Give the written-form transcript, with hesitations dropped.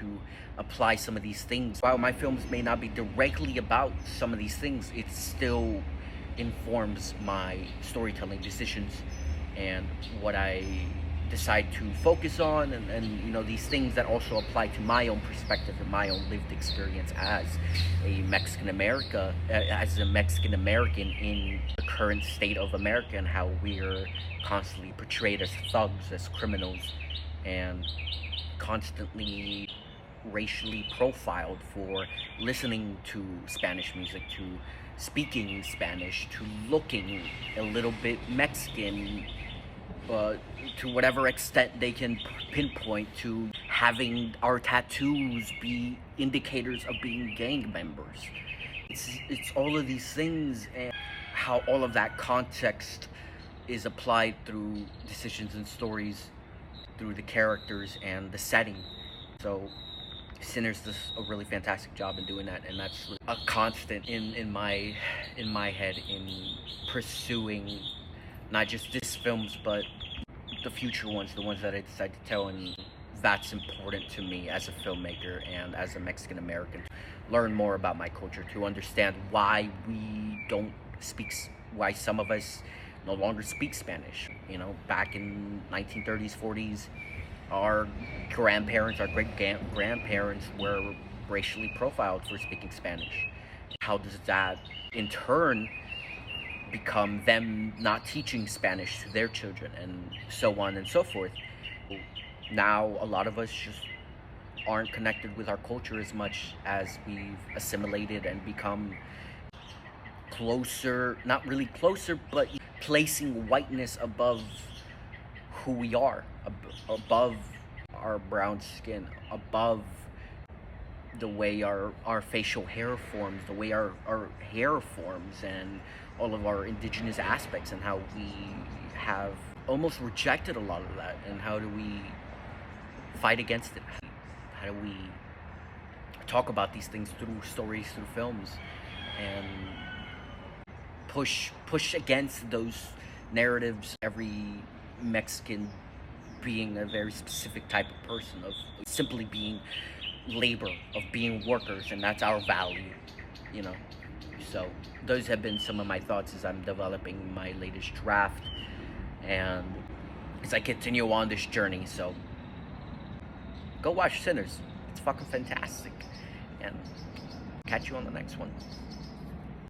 to apply some of these things. While my films may not be directly about some of these things, it still informs my storytelling decisions and what I decide to focus on, and these things that also apply to my own perspective and my own lived experience as a Mexican American in the current state of America, and how we're constantly portrayed as thugs, as criminals, and constantly racially profiled for listening to Spanish music, to speaking Spanish, to looking a little bit Mexican, to whatever extent they can pinpoint, to having our tattoos be indicators of being gang members. It's all of these things, and how all of that context is applied through decisions and stories, through the characters and the setting. So Sinners does a really fantastic job in doing that, and that's a constant in my head in pursuing not just this films but the future ones, the ones that I decide to tell. And that's important to me as a filmmaker and as a Mexican American. Learn more about my culture, to understand why why some of us no longer speak Spanish. Back in 1930s, 40s, our grandparents, our great-grandparents were racially profiled for speaking Spanish. How does that, in turn, become them not teaching Spanish to their children, and so on and so forth? Now, a lot of us just aren't connected with our culture as much as we've assimilated and become closer, not really closer, but placing whiteness above who we are, above our brown skin, above the way our facial hair forms, the way our hair forms, and all of our indigenous aspects, and how we have almost rejected a lot of that. And how do we fight against it? How do we talk about these things through stories, through films, and push against those narratives? Every Mexican being a very specific type of person, of simply being labor, of being workers, and that's our value. So those have been some of my thoughts as I'm developing my latest draft, and as I continue on this journey. So go watch Sinners. It's fucking fantastic, and catch you on the next one.